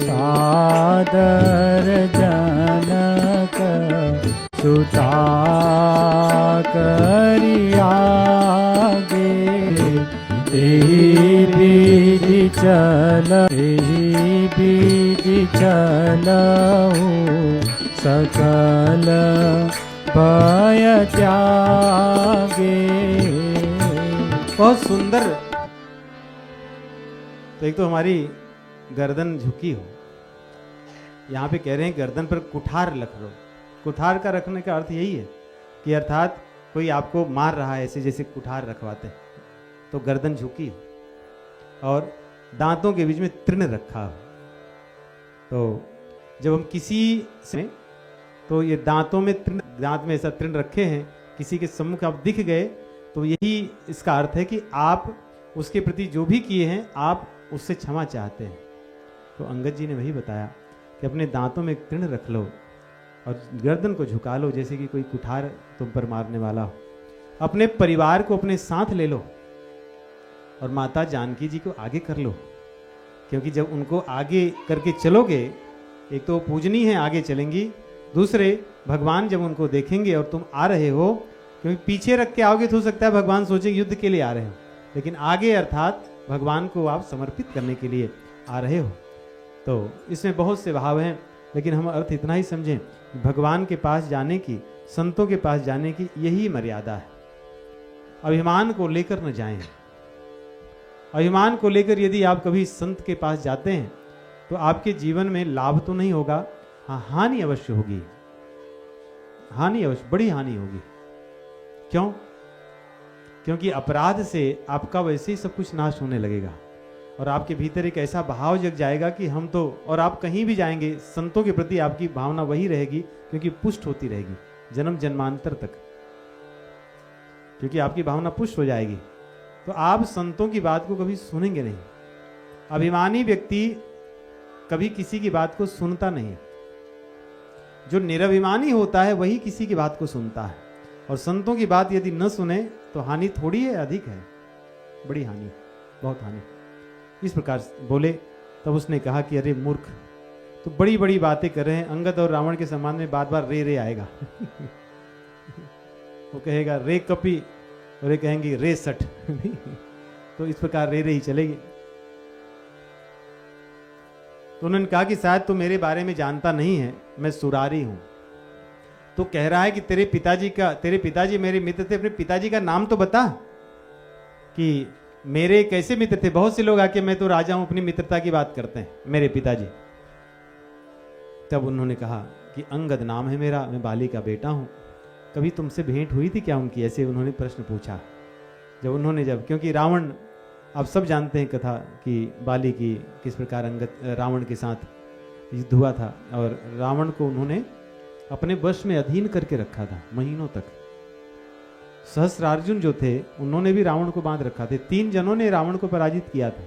सादर जनक सुता करियागे बीज चलऊ सकल भय त्यागे। बहुत सुंदर। तो एक तो हमारी गर्दन झुकी हो, यहाँ पे कह रहे हैं गर्दन पर कुठार रख लो। कुठार का रखने का अर्थ यही है कि अर्थात कोई आपको मार रहा है ऐसे जैसे कुठार रखवाते हैं, तो गर्दन झुकी हो और दांतों के बीच में तृण रखा हो। तो जब हम किसी से, तो ये दांतों में तृण, दांत में ऐसा तृण रखे हैं, किसी के सम्मुख आप दिख गए तो यही इसका अर्थ है कि आप उसके प्रति जो भी किए हैं आप उससे क्षमा चाहते हैं। तो अंगद जी ने वही बताया कि अपने दांतों में एक तृण रख लो और गर्दन को झुका लो जैसे कि कोई कुठार तुम पर मारने वाला हो। अपने परिवार को अपने साथ ले लो और माता जानकी जी को आगे कर लो, क्योंकि जब उनको आगे करके चलोगे, एक तो पूजनी है आगे चलेंगी, दूसरे भगवान जब उनको देखेंगे और तुम आ रहे हो, क्योंकि पीछे रख के आओगे तो हो सकता है भगवान सोचेंगे युद्ध के लिए आ रहे हो, लेकिन आगे अर्थात भगवान को आप समर्पित करने के लिए आ रहे हो। तो इसमें बहुत से भाव हैं, लेकिन हम अर्थ इतना ही समझें, भगवान के पास जाने की, संतों के पास जाने की यही मर्यादा है। अभिमान को लेकर न जाएं। अभिमान को लेकर यदि आप कभी संत के पास जाते हैं तो आपके जीवन में लाभ तो नहीं होगा, हाँ हानि अवश्य होगी, हानि अवश्य, बड़ी हानि होगी। क्यों? क्योंकि अपराध से आपका वैसे ही सब कुछ नाश होने लगेगा और आपके भीतर एक ऐसा भाव जग जाएगा कि हम तो, और आप कहीं भी जाएंगे संतों के प्रति आपकी भावना वही रहेगी, क्योंकि पुष्ट होती रहेगी जन्म जन्मांतर तक, क्योंकि आपकी भावना पुष्ट हो जाएगी। तो आप संतों की बात को कभी सुनेंगे नहीं। अभिमानी व्यक्ति कभी किसी की बात को सुनता नहीं है। जो निरभिमानी होता है वही किसी की बात को सुनता है, और संतों की बात यदि न सुने तो हानि थोड़ी है, अधिक है, बड़ी हानि, बहुत हानि। इस प्रकार बोले। तब उसने कहा कि अरे मूर्ख, तो बड़ी बड़ी बातें कर रहे हैं, अंगद और रावण के सम्मान में बार बार रे रे आएगा। वो कहेगा रे कपी और ये कहेंगे रे सठ। तो इस प्रकार रे रे ही चलेगी। तो उन्होंने कहा कि शायद तू मेरे बारे में जानता नहीं है, मैं सुरारी हूं। तो कह रहा है कि तेरे पिताजी मेरे मित्र थे, अपने पिताजी का नाम तो बता कि मेरे कैसे मित्र थे। बहुत से लोग आके मैं तो राजा हूं अपनी मित्रता की बात करते हैं, मेरे पिताजी। तब उन्होंने कहा कि अंगद नाम है मेरा, मैं बाली का बेटा हूं। कभी तुमसे भेंट हुई थी क्या उनकी? ऐसे उन्होंने प्रश्न पूछा। क्योंकि रावण, आप सब जानते हैं कथा कि बाली की किस प्रकार अंगद रावण के साथ युद्ध हुआ था, और रावण को उन्होंने अपने वश में अधीन करके रखा था महीनों तक। सहस्रार्जुन जो थे उन्होंने भी रावण को बांध रखा थे। 3 जनों ने रावण को पराजित किया था।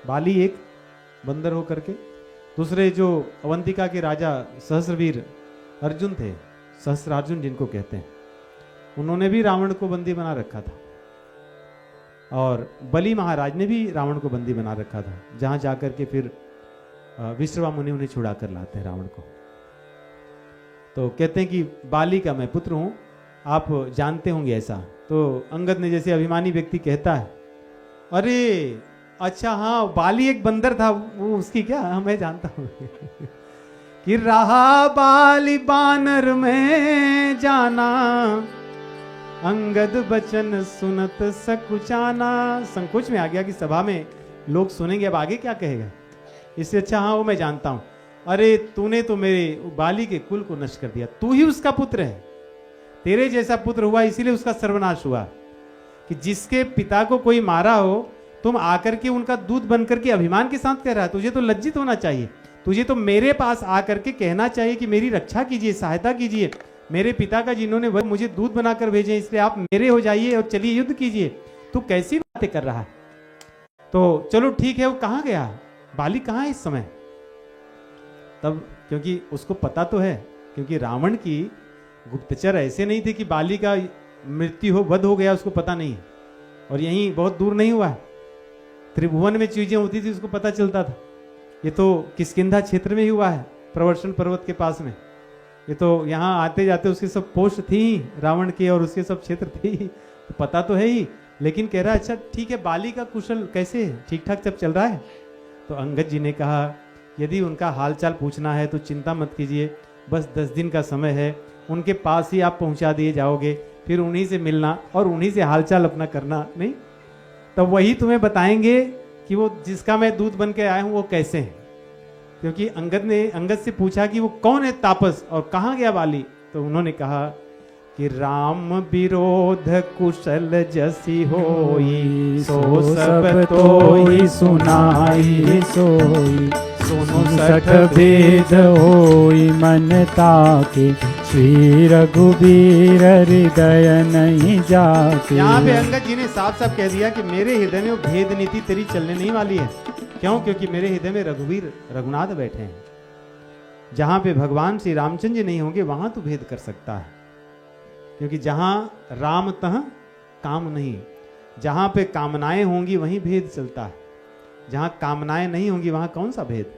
बाली एक बंदर होकर के, दूसरे जो अवंतिका के राजा सहस्रवीर अर्जुन थे, सहस्रार्जुन जिनको कहते हैं, उन्होंने भी रावण को बंदी बना रखा था। और बलि महाराज ने भी रावण को बंदी बना रखा था, जहां जाकर के फिर विश्रवा मुनि उन्हें छुड़ा कर लाते हैं रावण को। तो कहते हैं कि बाली का मैं पुत्र हूं, आप जानते होंगे ऐसा। तो अंगद ने, जैसे अभिमानी व्यक्ति कहता है, अरे अच्छा हाँ बाली एक बंदर था, वो उसकी क्या, मैं जानता हूं। कि रहा बाली बानर में जाना, अंगद बचन सुनत सकुचाना। संकोच में आ गया कि सभा में लोग सुनेंगे, अब आगे क्या कहेगा। इससे अच्छा हाँ वो मैं जानता हूं। अरे तूने तो मेरे बाली के कुल को नष्ट कर दिया, तू ही उसका पुत्र है, तेरे जैसा पुत्र हुआ इसीलिए उसका सर्वनाश हुआ। कि जिसके पिता को कोई मारा हो, तुम आकर के उनका दूत बनकर के अभिमान के साथ कह रहा है। तुझे तो लज्जित होना चाहिए, तुझे तो मेरे पास आकर के कहना चाहिए कि मेरी रक्षा कीजिए, सहायता कीजिए। मेरे पिता का जिन्होंने मुझे दूत बनाकर भेजे, इसलिए आप मेरे हो जाइए और चलिए युद्ध कीजिए। तू कैसी बातें कर रहा है। तो चलो ठीक है, वो कहाँ गया, बाली कहाँ है इस समय। तब क्योंकि उसको पता तो है, क्योंकि रावण की गुप्तचर ऐसे नहीं थे कि बाली का मृत्यु हो, वध हो गया, उसको पता नहीं है, और यहीं बहुत दूर नहीं हुआ है। त्रिभुवन में चीजें होती थी उसको पता चलता था। ये तो किष्किंधा क्षेत्र में ही हुआ है, प्रवर्षण पर्वत के पास में। ये तो यहाँ आते जाते उसके सब पोस्ट थी रावण के, और उसके सब क्षेत्र थे ही, तो पता तो है ही। लेकिन कह रहा अच्छा ठीक है, बाली का कुशल कैसे है, ठीक ठाक सब चल रहा है? तो अंगद जी ने कहा यदि उनका हालचाल पूछना है तो चिंता मत कीजिए, बस 10 दिन का समय है, उनके पास ही आप पहुंचा दिए जाओगे, फिर उन्हीं से मिलना और उन्हीं से हालचाल अपना करना, नहीं तब वही तुम्हें बताएंगे कि वो जिसका मैं दूत बन के आया हूं वो कैसे है। क्योंकि अंगद से पूछा कि वो कौन है तापस और कहाँ गया बाली, तो उन्होंने कहा कि राम विरोध कुशल जसी होई, सो सब तोई सुनाई सोई, सोनो सठ भेद होई मन ताके, श्री रघुबीर हृदय नहीं जाके। यहाँ पे अंगद जी ने साफ साफ कह दिया कि मेरे हृदय में वो भेद नीति तेरी चलने नहीं वाली है। क्यों? क्योंकि मेरे हृदय में रघुवीर रघुनाथ बैठे हैं। जहां पे भगवान श्री रामचंद्र जी नहीं होंगे वहां तो भेद कर सकता है, क्योंकि जहां राम तह काम नहीं, जहां पे कामनाएं होंगी वहीं भेद चलता है। जहां कामनाएं नहीं होंगी वहां कौन सा भेद?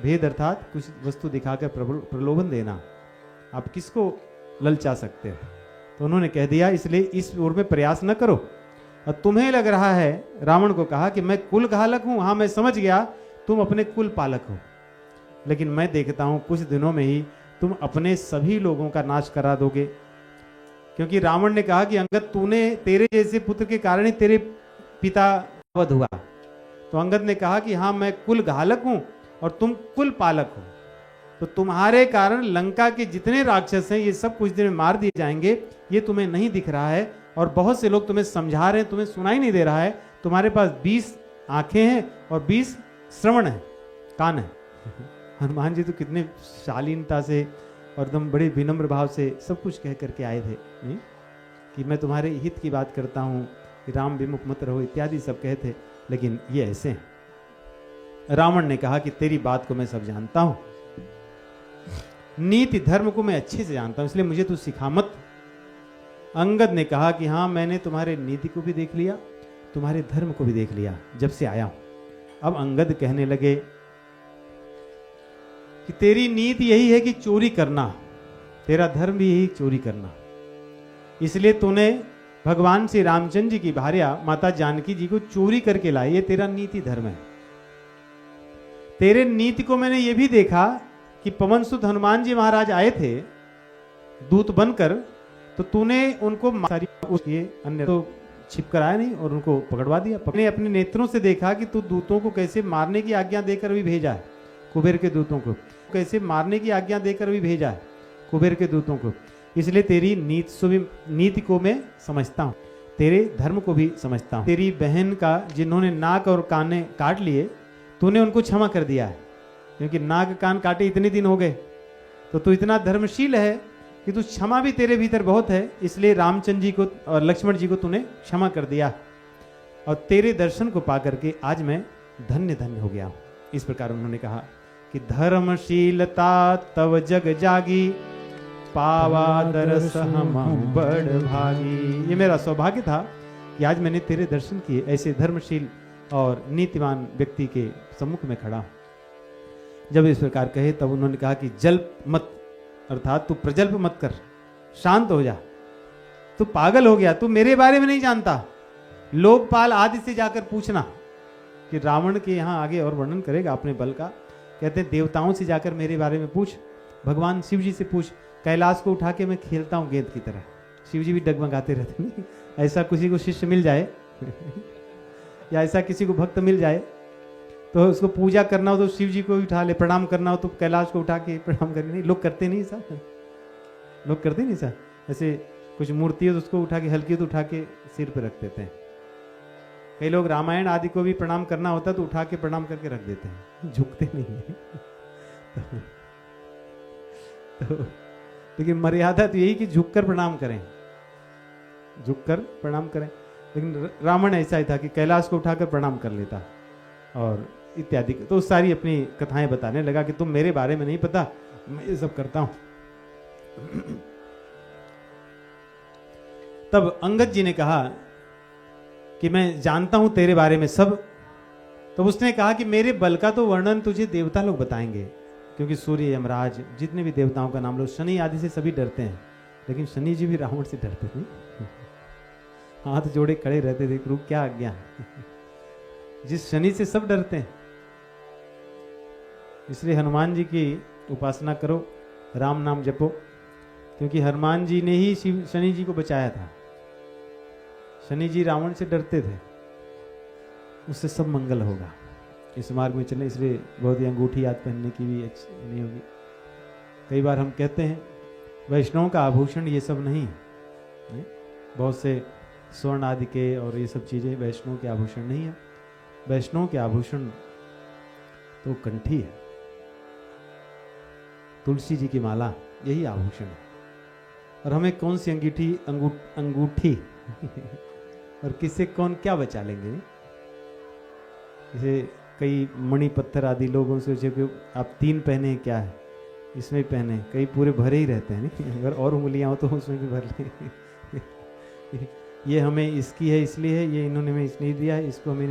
भेद अर्थात कुछ वस्तु दिखाकर प्रलोभन देना। आप किसको ललचा सकते हो? तो उन्होंने कह दिया इसलिए इस ओर में प्रयास न करो। और तुम्हें लग रहा है, रावण को कहा कि मैं कुल घालक हूं, हाँ मैं समझ गया तुम अपने कुल पालक हो, लेकिन मैं देखता हूं कुछ दिनों में ही तुम अपने सभी लोगों का नाश करा दोगे। क्योंकि रावण ने कहा कि अंगद तूने, तेरे जैसे पुत्र के कारण ही तेरे पिता वध हुआ। तो अंगद ने कहा कि हाँ मैं कुल घालक हूं और तुम कुल पालक हो, तो तुम्हारे कारण लंका के जितने राक्षस हैं ये सब कुछ दिन में मार दिए जाएंगे। ये तुम्हें नहीं दिख रहा है और बहुत से लोग तुम्हें समझा रहे हैं, तुम्हें सुनाई नहीं दे रहा है। तुम्हारे पास 20 आंखें हैं और 20 श्रवण है, कान है। हनुमान जी तो कितने शालीनता से और एकदम बड़े विनम्र भाव से सब कुछ कह करके आए थे, नहीं? कि मैं तुम्हारे हित की बात करता हूं, कि राम विमुख मत रहो इत्यादि सब कहे थे। लेकिन ये ऐसे हैं। रावण ने कहा कि तेरी बात को मैं सब जानता हूं, नीति धर्म को मैं अच्छे से जानता हूं, इसलिए मुझे तू सिखा मत। अंगद ने कहा कि हाँ मैंने तुम्हारे नीति को भी देख लिया, तुम्हारे धर्म को भी देख लिया जब से आया हूं। अब अंगद कहने लगे कि तेरी नीति यही है कि चोरी करना, तेरा धर्म भी यही चोरी करना, इसलिए तूने भगवान श्री रामचंद्र जी की भार्या माता जानकी जी को चोरी करके लाई। ये तेरा नीति धर्म है। तेरे नीति को मैंने ये भी देखा कि पवन सुत हनुमान जी महाराज आए थे दूत बनकर, तो तूने उनको सारी ये अन्य तो छिप कर आया नहीं और उनको पकड़वा दिया। मैंने अपने नेत्रों से देखा कि तू दूतों को कैसे मारने की आज्ञा देकर भी भेजा है, कुबेर के दूतों को कैसे मारने की आज्ञा देकर भी भेजा है कुबेर के दूतों को। इसलिए तेरी नीति को मैं समझता हूँ, तेरे धर्म को भी समझता हूँ। तेरी बहन का जिन्होंने नाक और काने काट लिए, तूने उनको क्षमा कर दिया है, क्योंकि नाक कान काटे इतने दिन हो गए, तो तू इतना धर्मशील है कि तू क्षमा भी तेरे भीतर बहुत है, इसलिए रामचंद्र जी को और लक्ष्मण जी को तूने क्षमा कर दिया। और तेरे दर्शन को पा करके आज मैं धन्य धन्य हो गया हूं। इस प्रकार उन्होंने कहा कि धर्मशीलता तव जग जागी, पावा दरस हम बड़ भागी। ये मेरा सौभाग्य था कि आज मैंने तेरे दर्शन किए, ऐसे धर्मशील और नीतिवान व्यक्ति के सम्मुख में खड़ा हूं। जब इस प्रकार कहे तब उन्होंने कहा कि जल्प मत, अर्थात तू प्रजल्प मत कर, शांत हो जा, तू पागल हो गया, तू मेरे बारे में नहीं जानता। लोकपाल आदि से जाकर पूछना कि रावण के यहाँ आगे और वर्णन करेगा अपने बल का। कहते हैं देवताओं से जाकर मेरे बारे में पूछ, भगवान शिव जी से पूछ, कैलाश को उठा के मैं खेलता हूँ गेंद की तरह। शिव जी भी डगमगाते रहते हैं। ऐसा किसी को शिष्य मिल जाए या ऐसा किसी को भक्त मिल जाए तो उसको पूजा करना हो तो शिव जी को उठा ले, प्रणाम करना हो तो कैलाश को उठा के प्रणाम करके। नहीं, लोग करते नहीं सर, लोग करते नहीं सर। ऐसे कुछ मूर्ति है तो उसको उठा के, हल्की तो उठा के सिर पे रख देते हैं। कई लोग रामायण आदि को भी प्रणाम करना होता तो उठा के प्रणाम करके रख देते हैं, झुकते नहीं है। तो लेकिन मर्यादा तो यही कि झुककर प्रणाम करें, झुककर प्रणाम करें। लेकिन रावण ऐसा ही था कि कैलाश को उठाकर प्रणाम कर लेता और इत्यादि। तो सारी अपनी कथाएं बताने लगा कि तुम मेरे बारे में नहीं पता, मैं ये सब करता हूं। तब अंगद जी ने कहा कि मैं जानता हूं तेरे बारे में सब, तो उसने कहा कि मेरे बल का तो वर्णन तुझे देवता लोग बताएंगे, क्योंकि सूर्य, यमराज, जितने भी देवताओं का नाम लो, शनि आदि से सभी डरते हैं, लेकिन शनि जी भी रावण से डरते थे। हाथ जोड़े खड़े रहते थे, रुक क्या आज्ञा। जिस शनि से सब डरते हैं, इसलिए हनुमान जी की उपासना करो, राम नाम जपो, क्योंकि हनुमान जी ने ही शनि जी को बचाया था। शनि जी रावण से डरते थे, उससे सब मंगल होगा। इस मार्ग में चले, इसलिए बहुत ही अंगूठी याद पहनने की भी अच्छी नहीं होगी। कई बार हम कहते हैं वैष्णवों का आभूषण ये सब नहीं, नहीं? बहुत से स्वर्ण आदि के और ये सब चीजें वैष्णव के आभूषण नहीं है। वैष्णव के आभूषण तो कंठी है, तुलसी जी की माला, यही आभूषण है। और हमें कौन सी अंगूठी और किससे कौन क्या बचा लेंगे। जैसे कई मणि पत्थर आदि लोगों से कि आप 3 पहने हैं, क्या है इसमें पहने, कई पूरे भरे ही रहते हैं नहीं? अगर और उंगलियां हो तो उसमें भी भर लें। ये हमें इसकी है इसलिए है, ये इन्होंने हमें इसलिए दिया है, इसको हमें